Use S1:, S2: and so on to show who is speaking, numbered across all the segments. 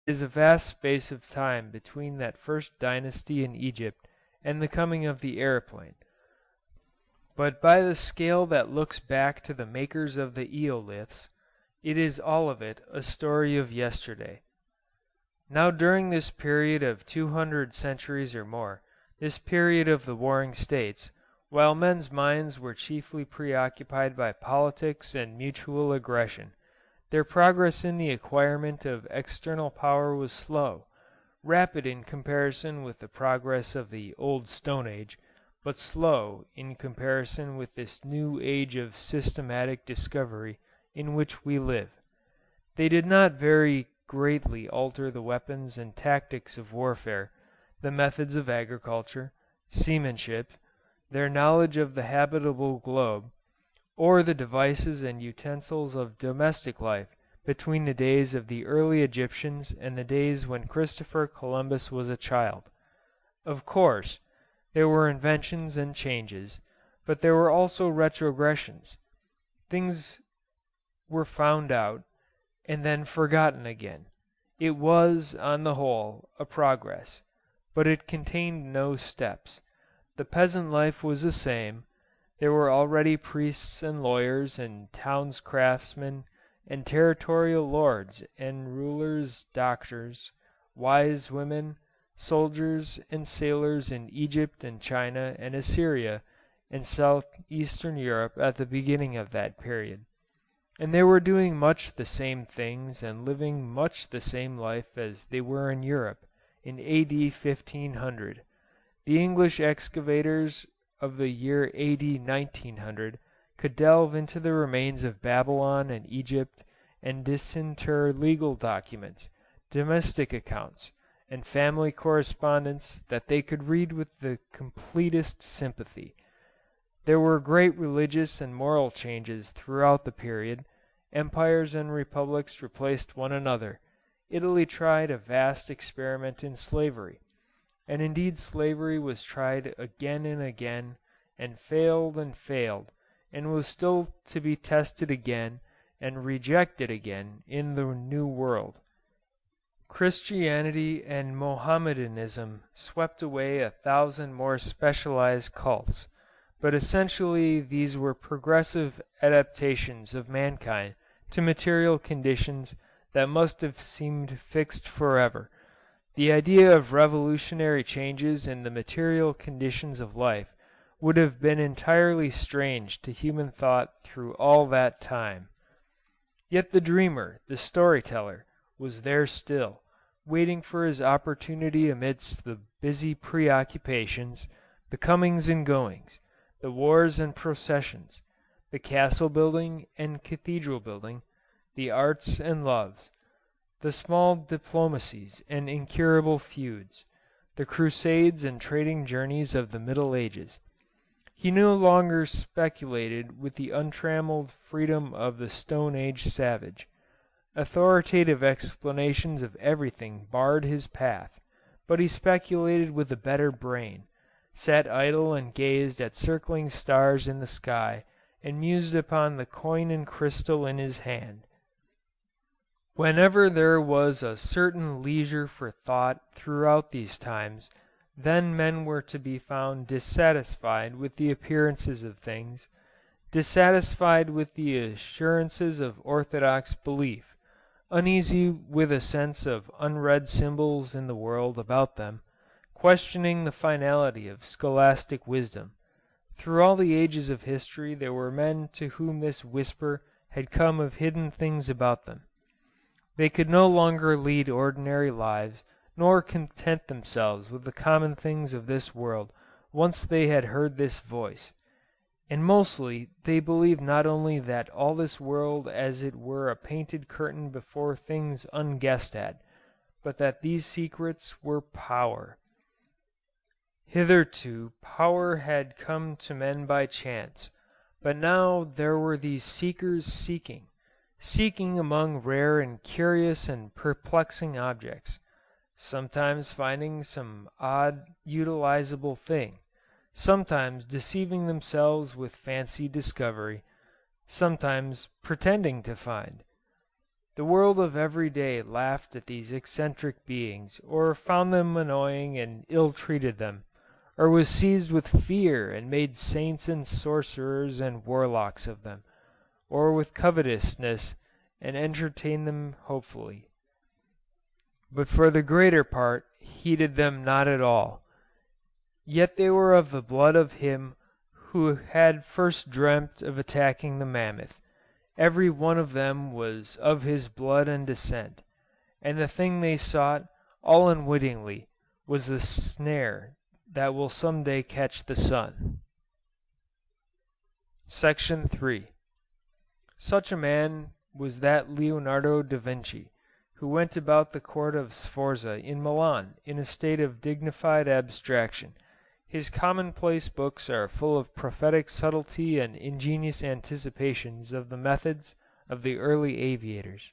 S1: is a vast space of time between that first dynasty in Egypt and the coming of the aeroplane, but by the scale that looks back to the makers of the eoliths, it is all of it a story of yesterday. Now during this period of 200 centuries or more, this period of the warring states, while men's minds were chiefly preoccupied by politics and mutual aggression, their progress in the acquirement of external power was slow, rapid in comparison with the progress of the Old Stone Age, but slow in comparison with this new age of systematic discovery in which we live. They did not very greatly alter the weapons and tactics of warfare, the methods of agriculture, seamanship, their knowledge of the habitable globe, or the devices and utensils of domestic life between the days of the early Egyptians and the days when Christopher Columbus was a child. Of course, there were inventions and changes, but there were also retrogressions. Things were found out, and then forgotten again. It was, on the whole, a progress, but it contained no steps. The peasant life was the same. There were already priests and lawyers and towns craftsmen and territorial lords and rulers, doctors, wise women, soldiers and sailors in Egypt and China and Assyria and southeastern Europe at the beginning of that period. And they were doing much the same things and living much the same life as they were in Europe in A.D. 1500. The English excavators of the year A.D. 1900 could delve into the remains of Babylon and Egypt and disinter legal documents, domestic accounts, and family correspondence that they could read with the completest sympathy. There were great religious and moral changes throughout the period. Empires and republics replaced one another. Italy tried a vast experiment in slavery. And indeed slavery was tried again and failed, and was still to be tested again and rejected again in the New World. Christianity and Mohammedanism swept away 1,000 more specialized cults, but essentially these were progressive adaptations of mankind to material conditions that must have seemed fixed forever. The idea of revolutionary changes in the material conditions of life would have been entirely strange to human thought through all that time. Yet the dreamer, the storyteller, was there still, waiting for his opportunity amidst the busy preoccupations, the comings and goings, the wars and processions, the castle building and cathedral building, the arts and loves, the small diplomacies and incurable feuds, the crusades and trading journeys of the Middle Ages. He no longer speculated with the untrammeled freedom of the Stone Age savage. Authoritative explanations of everything barred his path, but he speculated with a better brain, sat idle and gazed at circling stars in the sky, and mused upon the coin and crystal in his hand. Whenever there was a certain leisure for thought throughout these times, then men were to be found dissatisfied with the appearances of things, dissatisfied with the assurances of orthodox belief, uneasy with a sense of unread symbols in the world about them, questioning the finality of scholastic wisdom. Through all the ages of history there were men to whom this whisper had come of hidden things about them. They could no longer lead ordinary lives, nor content themselves with the common things of this world, once they had heard this voice. And mostly they believed not only that all this world as it were a painted curtain before things unguessed at, but that these secrets were power. Hitherto power had come to men by chance, but now there were these seekers seeking among rare and curious and perplexing objects, sometimes finding some odd utilizable thing, sometimes deceiving themselves with fancied discovery, sometimes pretending to find. The world of every day laughed at these eccentric beings, or found them annoying and ill-treated them, or was seized with fear and made saints and sorcerers and warlocks of them, or with covetousness and entertained them hopefully, but for the greater part heeded them not at all. Yet they were of the blood of him who had first dreamt of attacking the mammoth. Every one of them was of his blood and descent, and the thing they sought, all unwittingly, was the snare that will some day catch the sun. Section 3. Such a man was that Leonardo da Vinci, who went about the court of Sforza in Milan in a state of dignified abstraction. His commonplace books are full of prophetic subtlety and ingenious anticipations of the methods of the early aviators.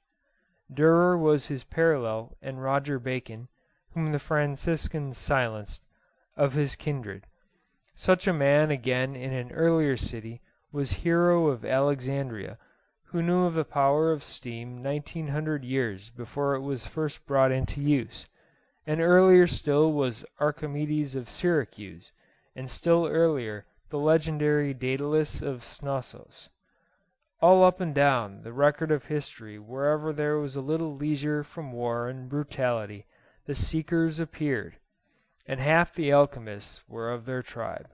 S1: Dürer was his parallel, and Roger Bacon, whom the Franciscans silenced, of his kindred. Such a man again in an earlier city was Hero of Alexandria, who knew of the power of steam 1900 years before it was first brought into use. And earlier still was Archimedes of Syracuse, and still earlier the legendary Daedalus of Knossos. All up and down the record of history, wherever there was a little leisure from war and brutality, the seekers appeared, and half the alchemists were of their tribe.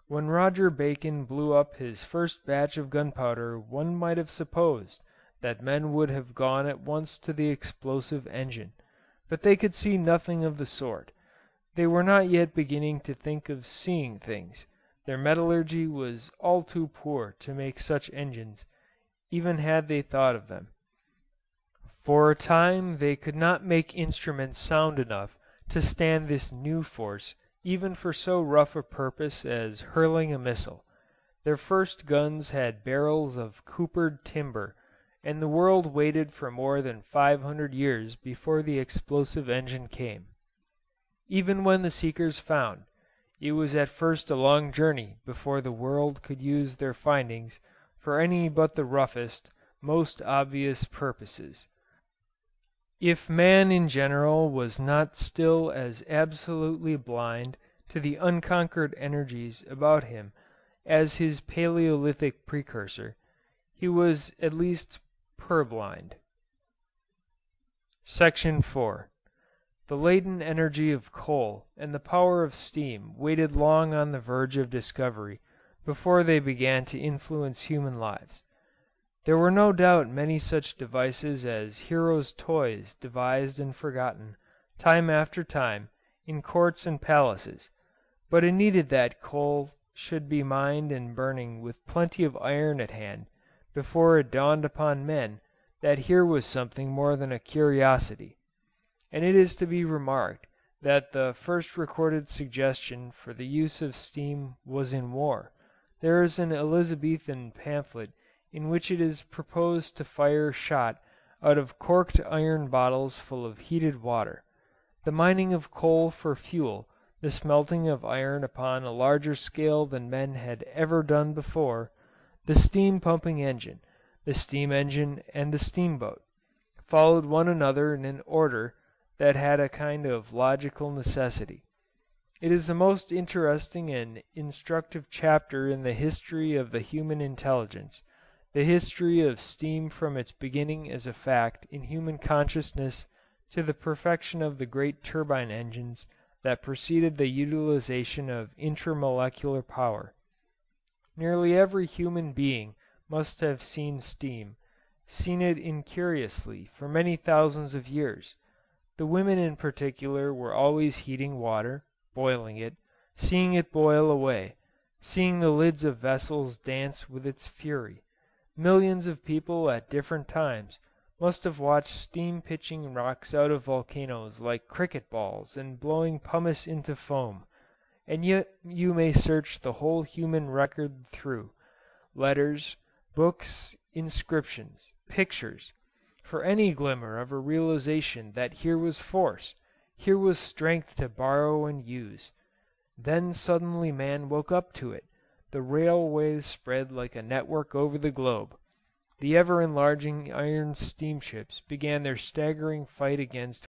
S1: When Roger Bacon blew up his first batch of gunpowder, one might have supposed that men would have gone at once to the explosive engine, but they could see nothing of the sort. They were not yet beginning to think of seeing things. Their metallurgy was all too poor to make such engines, even had they thought of them. For a time they could not make instruments sound enough to stand this new force, even for so rough a purpose as hurling a missile. Their first guns had barrels of coopered timber, and the world waited for more than 500 years before the explosive engine came. Even when the seekers found, it was at first a long journey before the world could use their findings for any but the roughest, most obvious purposes. If man in general was not still as absolutely blind to the unconquered energies about him as his Paleolithic precursor, he was at least purblind. Section 4. The latent energy of coal and the power of steam waited long on the verge of discovery before they began to influence human lives. There were no doubt many such devices as Hero's toys devised and forgotten, time after time, in courts and palaces, but it needed that coal should be mined and burning with plenty of iron at hand before it dawned upon men that here was something more than a curiosity. And it is to be remarked that the first recorded suggestion for the use of steam was in war. There is an Elizabethan pamphlet in which it is proposed to fire shot out of corked iron bottles full of heated water. The mining of coal for fuel, the smelting of iron upon a larger scale than men had ever done before, the steam pumping engine, the steam engine, and the steamboat, followed one another in an order that had a kind of logical necessity. It is the most interesting and instructive chapter in the history of the human intelligence, the history of steam from its beginning as a fact in human consciousness to the perfection of the great turbine engines that preceded the utilization of intermolecular power. Nearly every human being must have seen steam, seen it incuriously for many thousands of years. The women in particular were always heating water, boiling it, seeing it boil away, seeing the lids of vessels dance with its fury. Millions of people at different times must have watched steam pitching rocks out of volcanoes like cricket balls and blowing pumice into foam, and yet you may search the whole human record through, letters, books, inscriptions, pictures, for any glimmer of a realization that here was force, here was strength to borrow and use. Then suddenly man woke up to it. The railways spread like a network over the globe. the ever enlarging iron steamships began their staggering fight against